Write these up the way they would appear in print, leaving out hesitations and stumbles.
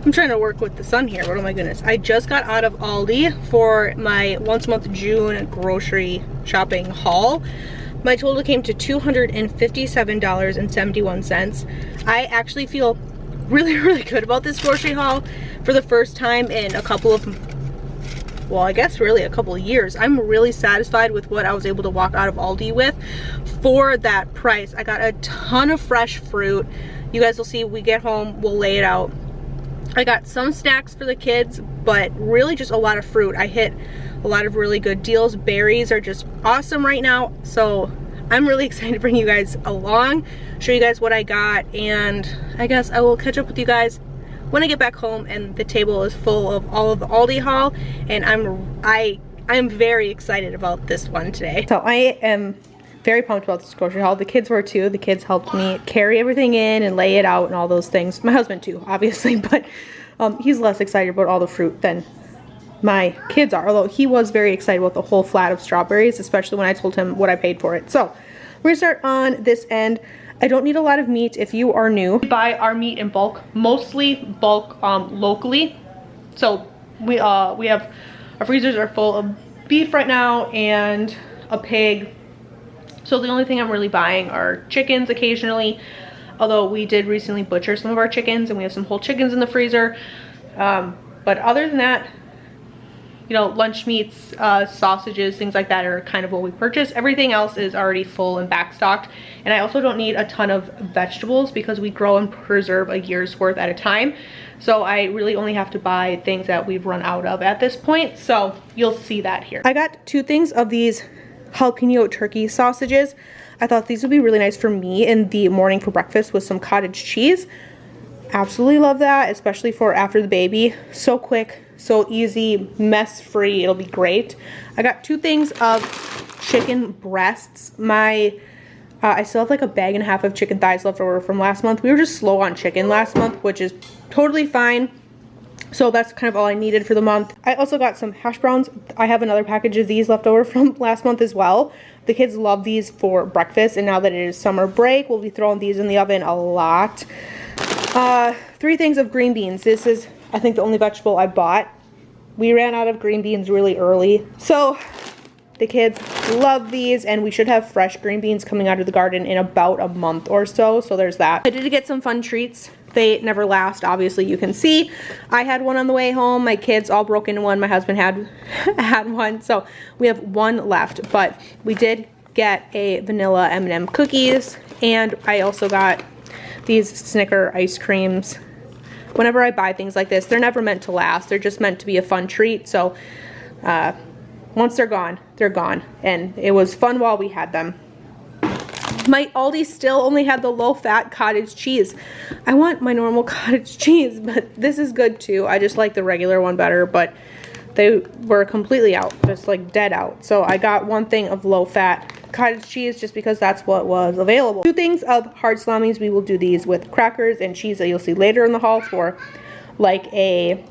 I'm trying to work with the sun here, but oh my goodness. I just got out of Aldi for my once a month June grocery shopping haul. My total came to $257.71. I actually feel really good about this grocery haul for the first time in a couple of, well, I guess really a couple of years. I'm really satisfied with what I was able to walk out of Aldi with for that price. I got a ton of fresh fruit. You guys will see, we get home, we'll lay it out. I got some snacks for the kids, but really just a lot of fruit. I hit a lot of really good deals. Berries are just awesome right now, so I'm really excited to bring you guys along, show you guys what I got, and I guess I will catch up with you guys when I get back home and the table is full of all of the Aldi haul, and I'm very excited about this one today. So I am very pumped about this grocery haul. The kids were too. The kids helped me carry everything in and lay it out and all those things. My husband too, obviously, but he's less excited about all the fruit than my kids are, although he was very excited about the whole flat of strawberries, especially when I told him what I paid for it. So we're gonna start on this end. I don't need a lot of meat if you are new. We buy our meat in bulk, mostly bulk locally. So we have, our freezers are full of beef right now and a pig. So the only thing I'm really buying are chickens occasionally, although we did recently butcher some of our chickens and we have some whole chickens in the freezer. But other than that, you know, lunch meats, sausages, things like that are kind of what we purchase. Everything else is already full and backstocked. And I also don't need a ton of vegetables because we grow and preserve a year's worth at a time. So I really only have to buy things that we've run out of at this point. So you'll see that here. I got 2 things of these jalapeno turkey sausages. I thought these would be really nice for me in the morning for breakfast with some cottage cheese. Absolutely love that, especially for after the baby. So quick, so easy, mess free. It'll be great. I got 2 things of chicken breasts. I still have like a bag and a half of chicken thighs left over from last month. We were just slow on chicken last month, which is totally fine. So that's kind of all I needed for the month. I also got some hash browns. I have another package of these left over from last month as well. The kids love these for breakfast, and now that it is summer break, we'll be throwing these in the oven a lot. 3 things of green beans. This is, I think, the only vegetable I bought. We ran out of green beans really early. So the kids love these, and we should have fresh green beans coming out of the garden in about a month or so. So there's that. I did get some fun treats. They never last, obviously, you can see. I had one on the way home. My kids all broke into one. My husband had one. So we have 1 left. But we did get a vanilla M&M cookies. And I also got these Snicker ice creams. Whenever I buy things like this, they're never meant to last. They're just meant to be a fun treat. So once they're gone, they're gone. And it was fun while we had them. My Aldi still only had the low-fat cottage cheese. I want my normal cottage cheese, but this is good too. I just like the regular one better, but they were completely out, just like dead out. So I got 1 thing of low-fat cottage cheese just because that's what was available. 2 things of hard salamis. We will do these with crackers and cheese that you'll see later in the haul for like a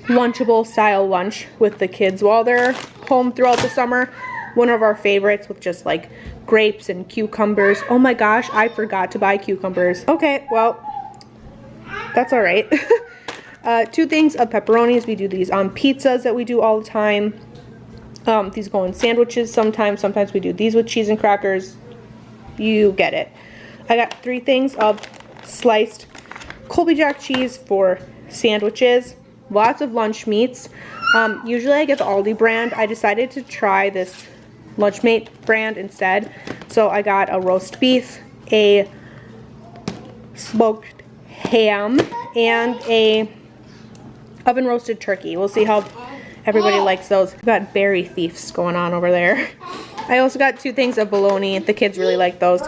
Lunchable style lunch with the kids while they're home throughout the summer. One of our favorites with just like grapes and cucumbers. Oh my gosh, I forgot to buy cucumbers. Okay, well, that's all right. 2 things of pepperonis. We do these on pizzas that we do all the time. These go in sandwiches sometimes. Sometimes we do these with cheese and crackers. You get it. I got 3 things of sliced Colby Jack cheese for sandwiches. Lots of lunch meats. Usually I get the Aldi brand. I decided to try this Lunchmate brand instead. So I got a roast beef, a smoked ham, and a oven roasted turkey. We'll see how everybody likes those. We've got berry thieves going on over there. I also got 2 things of bologna. The kids really like those.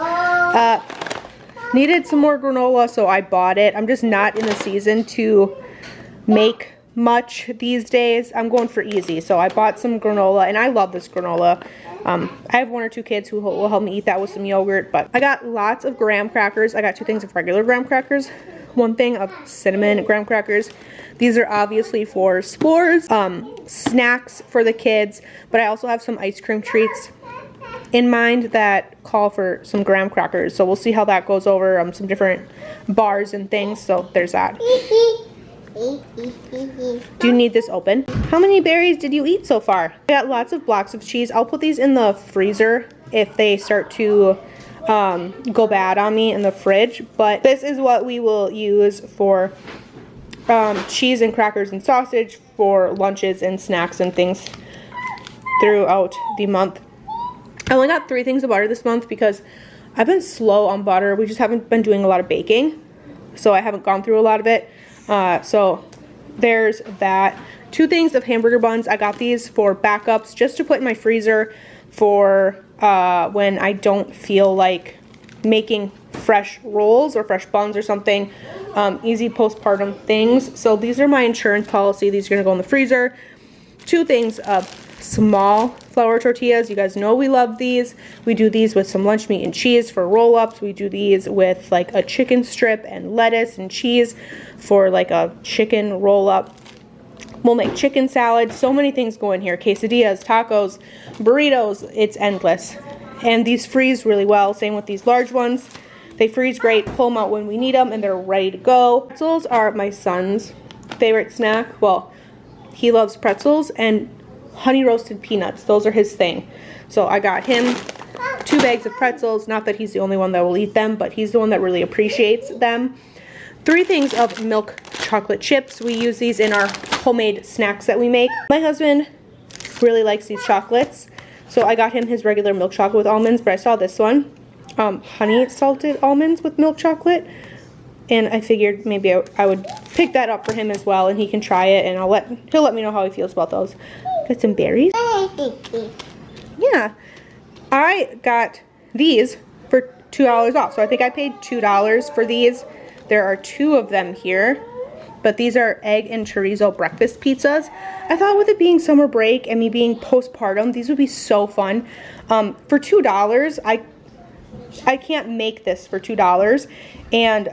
Needed some more granola, so I bought it. I'm just not in the season to make much these days. I'm going for easy, so I bought some granola, and I love this granola. I have 1 or 2 kids who will help me eat that with some yogurt, but I got lots of graham crackers. I got 2 things of regular graham crackers, 1 thing of cinnamon graham crackers. These are obviously for s'mores, snacks for the kids, but I also have some ice cream treats in mind that call for some graham crackers, so we'll see how that goes over. Some different bars and things, so there's that. Do you need this open? How many berries did you eat so far? I got lots of blocks of cheese. I'll put these in the freezer if they start to go bad on me in the fridge. But this is what we will use for cheese and crackers and sausage for lunches and snacks and things throughout the month. I only got 3 things of butter this month because I've been slow on butter. We just haven't been doing a lot of baking, so I haven't gone through a lot of it. So there's that. 2 things of hamburger buns. I got these for backups just to put in my freezer for when I don't feel like making fresh rolls or fresh buns or something. Easy postpartum things. So these are my insurance policy. These are going to go in the freezer. 2 things of small flour tortillas. You guys know we love these. We do these with some lunch meat and cheese for roll-ups. We do these with like a chicken strip and lettuce and cheese for like a chicken roll-up. We'll make chicken salad. So many things go in here. Quesadillas, tacos, burritos. It's endless. And these freeze really well. Same with these large ones. They freeze great. Pull them out when we need them and they're ready to go. Pretzels are my son's favorite snack. Well, he loves pretzels and honey roasted peanuts. Those are his thing. So I got him 2 bags of pretzels. Not that he's the only one that will eat them, but he's the one that really appreciates them. 3 things of milk chocolate chips. We use these in our homemade snacks that we make. My husband really likes these chocolates, so I got him his regular milk chocolate with almonds, but I saw this one, honey salted almonds with milk chocolate, and I figured maybe I would pick that up for him as well, and he can try it, and he'll let me know how he feels about those. Got some berries. Yeah, I got these for $2 off, so I think I paid $2 for these. There are 2 of them here, but these are egg and chorizo breakfast pizzas. I thought with it being summer break and me being postpartum, these would be so fun. For $2, I can't make this for $2, and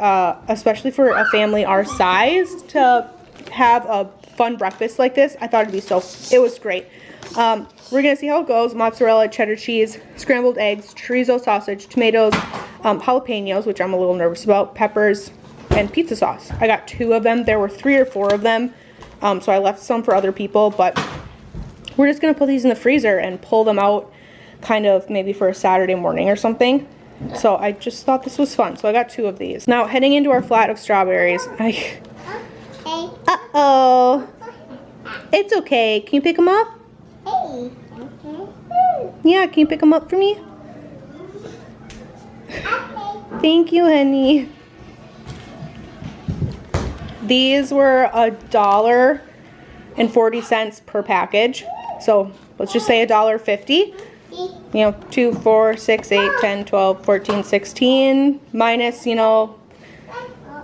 especially for a family our size to have a fun breakfast like this, I thought it was great. We're gonna see how it goes. Mozzarella, cheddar cheese, scrambled eggs, chorizo sausage, tomatoes, jalapenos, which I'm a little nervous about, peppers, and pizza sauce. I got 2 of them. There were 3 or 4 of them, so I left some for other people, but we're just gonna put these in the freezer and pull them out kind of maybe for a Saturday morning or something. So I just thought this was fun, so I got 2 of these. Now heading into our flat of strawberries. Uh-oh. It's okay. Can you pick them up? Yeah, can you pick them up for me? Thank you, honey. These were $1.40 per package. So let's just say $1.50. You know, 2, 4, 6, 8, 10, 12, 14, 16 minus, you know,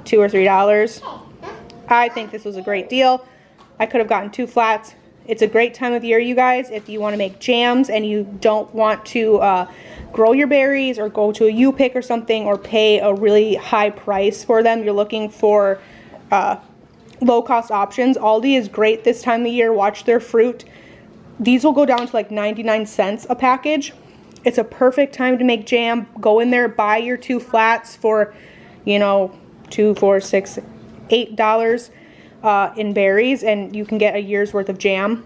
$2 or $3. I think this was a great deal. I could have gotten 2 flats. It's a great time of year, you guys, if you want to make jams and you don't want to grow your berries or go to a U-Pick or something or pay a really high price for them. You're looking for low-cost options. Aldi is great this time of year. Watch their fruit. These will go down to like 99 cents a package. It's a perfect time to make jam. Go in there, buy your 2 flats for, you know, $2, $4, $6, $8 in berries, and you can get a year's worth of jam.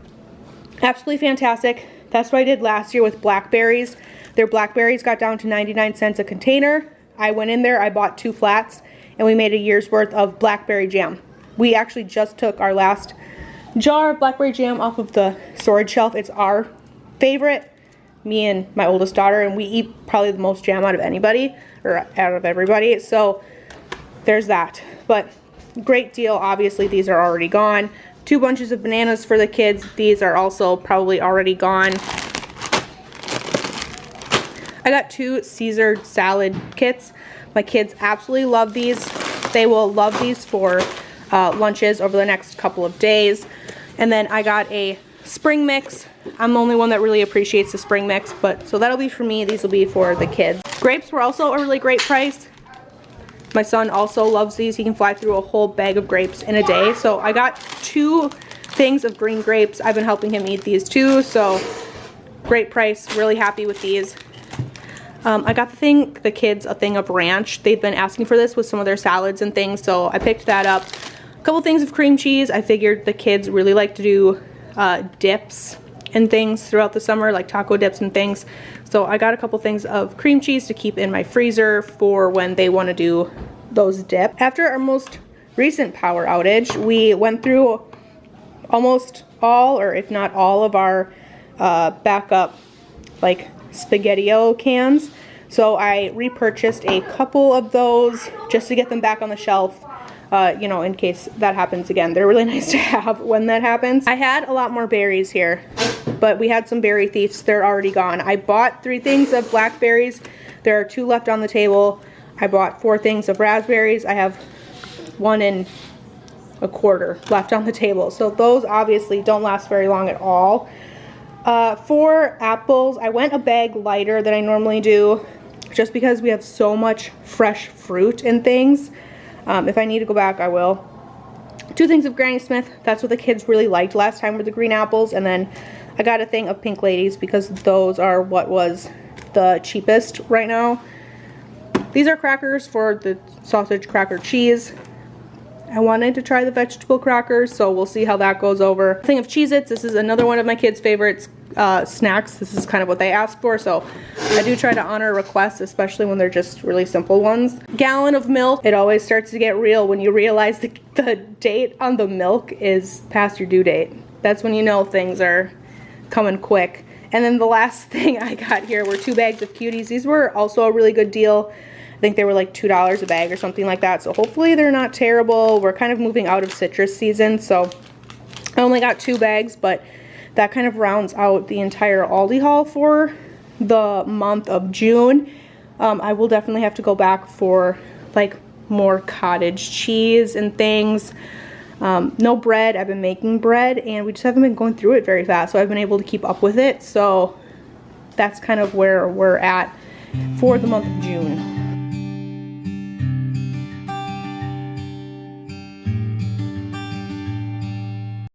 Absolutely fantastic. That's what I did last year with blackberries. Their blackberries got down to 99 cents a container. I went in there, I bought 2 flats, and we made a year's worth of blackberry jam. We actually just took our last jar of blackberry jam off of the storage shelf. It's our favorite, me and my oldest daughter, and we eat probably the most jam out of anybody, or out of everybody. So there's that. But great deal. Obviously these are already gone. 2 bunches of bananas for the kids. These are also probably already gone. I got 2 Caesar salad kits. My kids absolutely love these. They will love these for lunches over the next couple of days. And then I got a spring mix. I'm the only one that really appreciates the spring mix, but so that'll be for me. These will be for the kids. Grapes were also a really great price. My son also loves these. He can fly through a whole bag of grapes in a day. So I got 2 things of green grapes. I've been helping him eat these too, so great price. Really happy with these. I got the kids a thing of ranch. They've been asking for this with some of their salads and things, so I picked that up. couple things of cream cheese. I figured the kids really like to do dips and things throughout the summer, like taco dips and things. So I got a couple things of cream cheese to keep in my freezer for when they want to do those dips. After our most recent power outage, we went through almost all, or if not all, of our backup like SpaghettiO cans. So I repurchased a couple of those just to get them back on the shelf, you know, in case that happens again. They're really nice to have when that happens. I had a lot more berries here, but we had some berry thieves. They're already gone. I bought 3 things of blackberries. There are 2 left on the table. I bought 4 things of raspberries. I have 1 1/4 left on the table. So those obviously don't last very long at all. For apples, I went a bag lighter than I normally do, just because we have so much fresh fruit and things. If I need to go back, I will. 2 things of Granny Smith. That's what the kids really liked last time, were the green apples. And then I got a thing of Pink Ladies because those are what was the cheapest right now. These are crackers for the sausage cracker cheese. I wanted to try the vegetable crackers, so we'll see how that goes over. A thing of Cheez-Its. This is another one of my kids' favorites snacks. This is kind of what they asked for, so I do try to honor requests, especially when they're just really simple ones. Gallon of milk. It always starts to get real when you realize the date on the milk is past your due date. That's when you know things are coming quick. And then the last thing I got here were 2 bags of Cuties. These were also a really good deal. I think they were like $2 a bag or something like that. So hopefully they're not terrible. We're kind of moving out of citrus season, so I only got 2 bags, but that kind of rounds out the entire Aldi haul for the month of June. I will definitely have to go back for like more cottage cheese and things. No bread. I've been making bread and we just haven't been going through it very fast, so I've been able to keep up with it. So that's kind of where we're at for the month of June.